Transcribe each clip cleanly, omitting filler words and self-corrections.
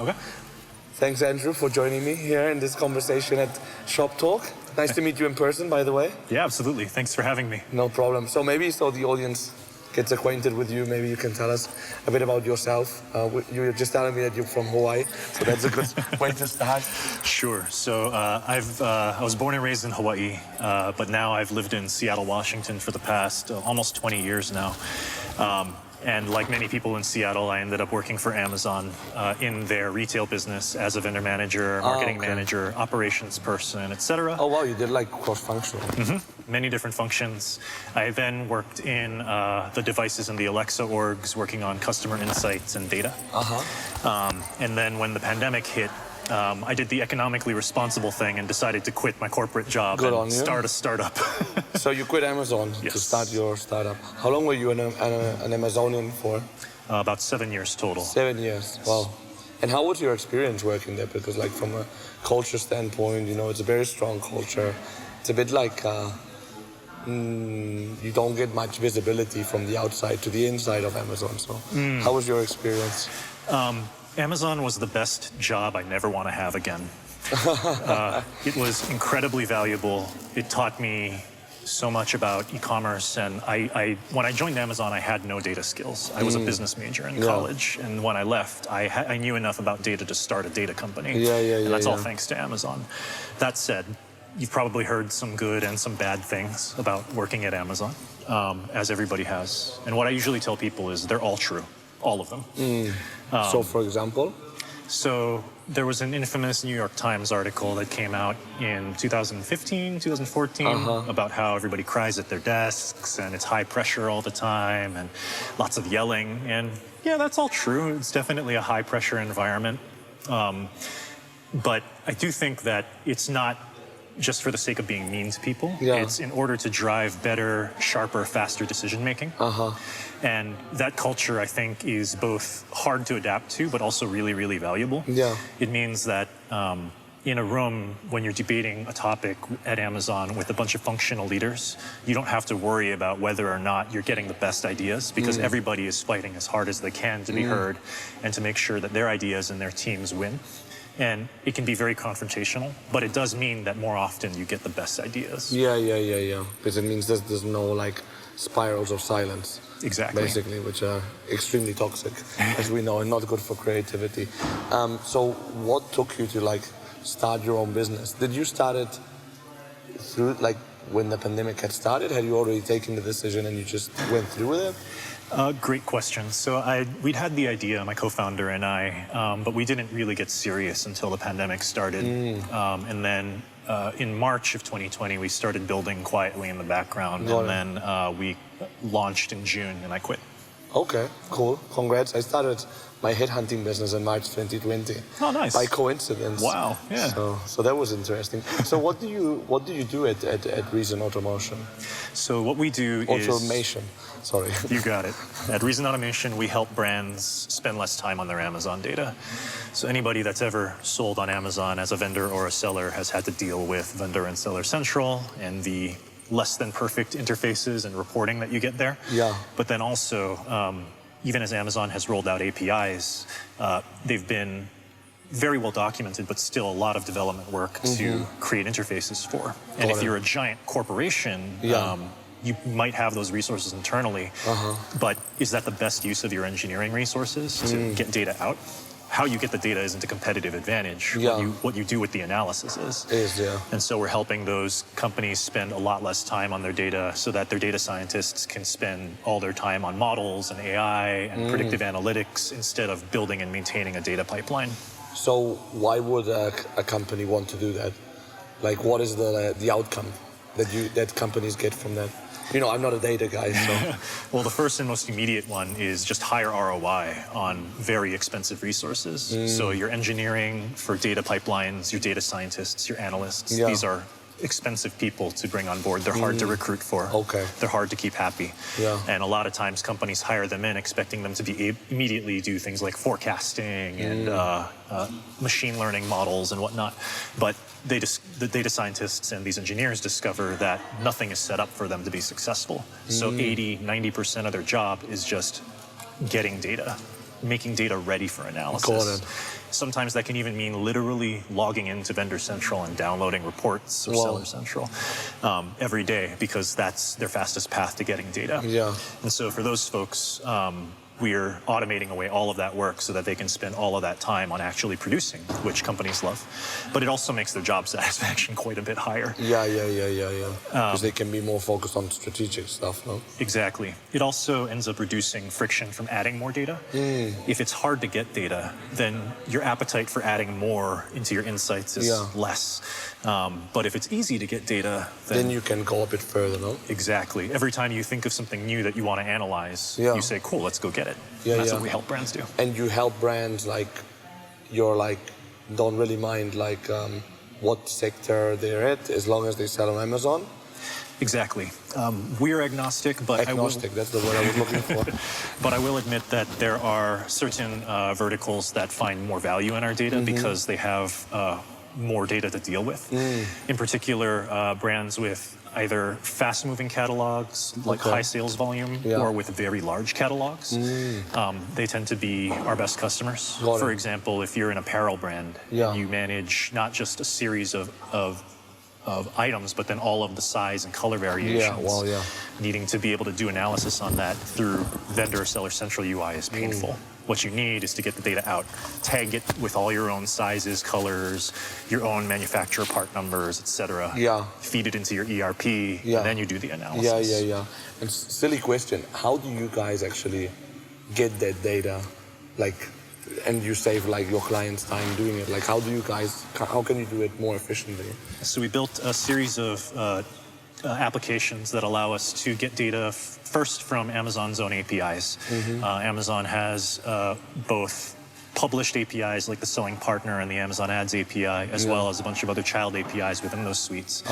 Okay. Thanks, Andrew, for joining me here in this conversation at Shoptalk. Nice to meet you in person, by the way. Yeah, absolutely. Thanks for having me. No problem. So the audience gets acquainted with you, maybe you can tell us a bit about yourself. You were just telling me that you're from Hawaii, so that's a good way to start. Sure. So I was born and raised in Hawaii, but now I've lived in Seattle, Washington for the past almost 20 years now. And like many people in Seattle, I ended up working for Amazon in their retail business as a vendor manager, marketing manager, operations person, etc. Oh, wow, you did like cross-functional. Many different functions. I then worked in the devices and the Alexa orgs, working on customer insights and data. And then when the pandemic hit, I did the economically responsible thing and decided to quit my corporate job and start a startup. So you quit Amazon to start your startup. How long were you an Amazonian for? About 7 years total. 7 years, wow. And how was your experience working there? Because like from a culture standpoint, you know, it's a very strong culture. It's a bit like you don't get much visibility from the outside to the inside of Amazon. So how was your experience? Amazon was the best job I never want to have again. It was incredibly valuable. It taught me so much about e-commerce, and when I joined Amazon, I had no data skills. I was a business major in college, and when I left, I knew enough about data to start a data company. And that's all thanks to Amazon. That said, you've probably heard some good and some bad things about working at Amazon, as everybody has. And what I usually tell people is they're all true. All of them. So, for example? So, there was an infamous New York Times article that came out in 2015, 2014, about how everybody cries at their desks, and it's high pressure all the time, and lots of yelling. And yeah, that's all true. It's definitely a high pressure environment. But I do think that it's not just for the sake of being mean to people. It's in order to drive better, sharper, faster decision making. And that culture, I think, is both hard to adapt to, but also really, really valuable. It means that in a room, when you're debating a topic at Amazon with a bunch of functional leaders, you don't have to worry about whether or not you're getting the best ideas, because everybody is fighting as hard as they can to be heard and to make sure that their ideas and their teams win. And it can be very confrontational, but it does mean that more often you get the best ideas. Because it means there's no like spirals of silence. Exactly. Basically, which are extremely toxic, as we know, and not good for creativity. So what took you to like start your own business? Did you start it through like when the pandemic had started? Had you already taken the decision and you just went through with it? Great question. So we'd had the idea, my co-founder and I, but we didn't really get serious until the pandemic started. And then in March of 2020, we started building quietly in the background. And then we launched in June, and I quit. Okay, cool. Congrats. I started my headhunting business in March 2020. Oh, nice. By coincidence. Wow, yeah. So that was interesting. So what do you do at Reason Automotion? So what we do is... Automation. Sorry. You got it. At Reason Automation, we help brands spend less time on their Amazon data. So anybody that's ever sold on Amazon as a vendor or a seller has had to deal with Vendor and Seller Central and the less than perfect interfaces and reporting that you get there. But then also, even as Amazon has rolled out APIs, they've been very well documented, but still a lot of development work to create interfaces for. And if you're a giant corporation, you might have those resources internally, but is that the best use of your engineering resources to get data out? How you get the data isn't a competitive advantage. What you do with the analysis is. And so we're helping those companies spend a lot less time on their data so that their data scientists can spend all their time on models and AI and predictive analytics instead of building and maintaining a data pipeline. So why would a company want to do that? Like, what is the outcome that companies get from that? You know, I'm not a data guy, so... Well, the first and most immediate one is just higher ROI on very expensive resources. So your engineering for data pipelines, your data scientists, your analysts, these are expensive people to bring on board. They're hard to recruit for. They're hard to keep happy. And a lot of times companies hire them in expecting them to be immediately do things like forecasting and machine learning models and whatnot. But the data scientists and these engineers discover that nothing is set up for them to be successful. So 80–90% of their job is just getting data, making data ready for analysis. Sometimes that can even mean literally logging into Vendor Central and downloading reports of Seller Central every day, because that's their fastest path to getting data. Yeah. And so for those folks, we're automating away all of that work so that they can spend all of that time on actually producing, which companies love. But it also makes their job satisfaction quite a bit higher. Yeah. Because they can be more focused on strategic stuff, no? Exactly. It also ends up reducing friction from adding more data. If it's hard to get data, then your appetite for adding more into your insights is less. But if it's easy to get data, then you can go a bit further, no? Exactly. Every time you think of something new that you want to analyze, you say, cool, let's go get it. That's what we help brands do. And you help brands don't really mind what sector they're at, as long as they sell on Amazon? Exactly. We're agnostic, but agnostic, that's the word I was looking for. But I will admit that there are certain verticals that find more value in our data because they have more data to deal with. In particular, brands with either fast-moving catalogs, like high sales volume, or with very large catalogs. They tend to be our best customers. For example, if you're an apparel brand, and you manage not just a series of items, but then all of the size and color variations. Needing to be able to do analysis on that through Vendor Seller Central UI is painful. What you need is to get the data out, tag it with all your own sizes, colors, your own manufacturer part numbers, etc. Feed it into your ERP, and then you do the analysis. And silly question, how do you guys actually get that data, and you save your clients time doing it? How can you do it more efficiently? So we built a series of applications that allow us to get data first from Amazon's own APIs. Amazon has both published APIs like the Selling Partner and the Amazon Ads API, as well as a bunch of other child APIs within those suites.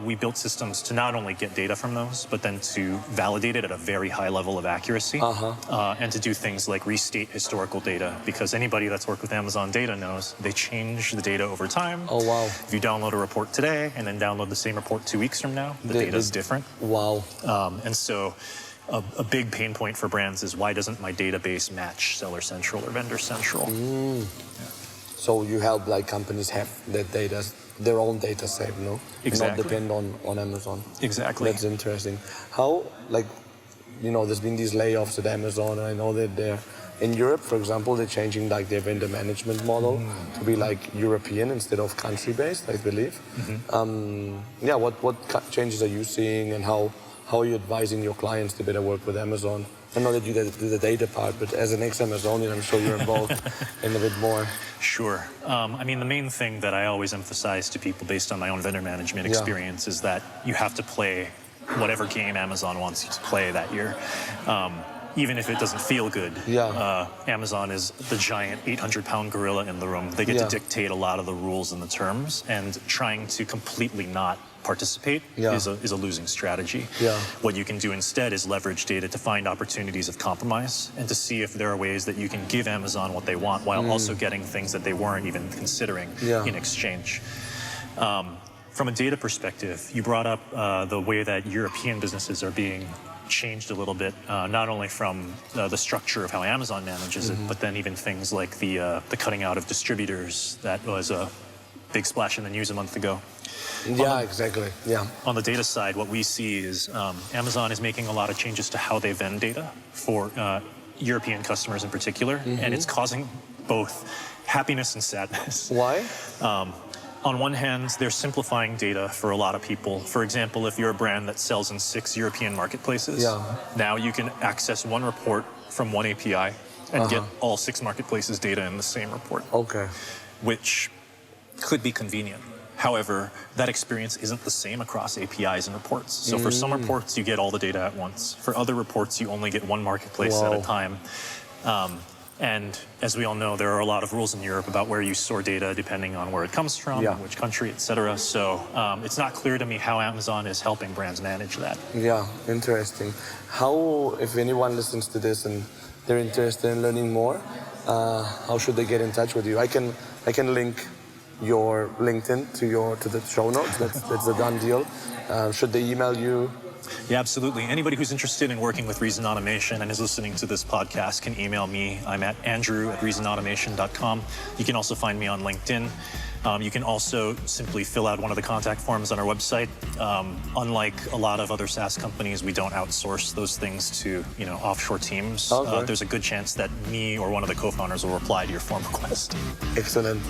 We built systems to not only get data from those, but then to validate it at a very high level of accuracy, and to do things like restate historical data, because anybody that's worked with Amazon data knows they change the data over time. If you download a report today and then download the same report 2 weeks from now, the data is different. And so a big pain point for brands is, why doesn't my database match Seller Central or Vendor Central? So you help companies have that data, their own data saved, no? Exactly. Not depend on Amazon. Exactly. That's interesting. How, there's been these layoffs at Amazon, and I know that they're in Europe, for example, they're changing their vendor management model to be European instead of country-based, I believe. What changes are you seeing, and how are you advising your clients to better work with Amazon? I know that you do the data part, but as an ex-Amazonian, I'm sure you're involved in a bit more. Sure. I mean, the main thing that I always emphasize to people based on my own vendor management experience is that you have to play whatever game Amazon wants you to play that year. Even if it doesn't feel good. Amazon is the giant 800-pound gorilla in the room. They get to dictate a lot of the rules and the terms, and trying to completely not participate is a losing strategy. What you can do instead is leverage data to find opportunities of compromise, and to see if there are ways that you can give Amazon what they want while also getting things that they weren't even considering in exchange. From a data perspective, you brought up the way that European businesses are being changed a little bit, not only from the structure of how Amazon manages it, but then even things like the cutting out of distributors. That was a big splash in the news a month ago. Exactly. On the data side, what we see is Amazon is making a lot of changes to how they vend data for European customers in particular, and it's causing both happiness and sadness. Why? On one hand, they're simplifying data for a lot of people. For example, if you're a brand that sells in 6 European marketplaces, now you can access one report from one API and get all 6 marketplaces data in the same report. Which could be convenient. However, that experience isn't the same across APIs and reports. So for some reports, you get all the data at once. For other reports, you only get one marketplace at a time. And as we all know, there are a lot of rules in Europe about where you store data depending on where it comes from, which country, etc. So it's not clear to me how Amazon is helping brands manage that. Interesting. How, if anyone listens to this and they're interested in learning more, how should they get in touch with you? I can link your LinkedIn to the show notes. That's a done deal. Should they email you Yeah, absolutely. Anybody who's interested in working with Reason Automation and is listening to this podcast can email me. I'm at andrew@reasonautomation.com. You can also find me on LinkedIn. You can also simply fill out one of the contact forms on our website. Unlike a lot of other SaaS companies, we don't outsource those things to offshore teams. Okay. There's a good chance that me or one of the co-founders will reply to your form request. Excellent.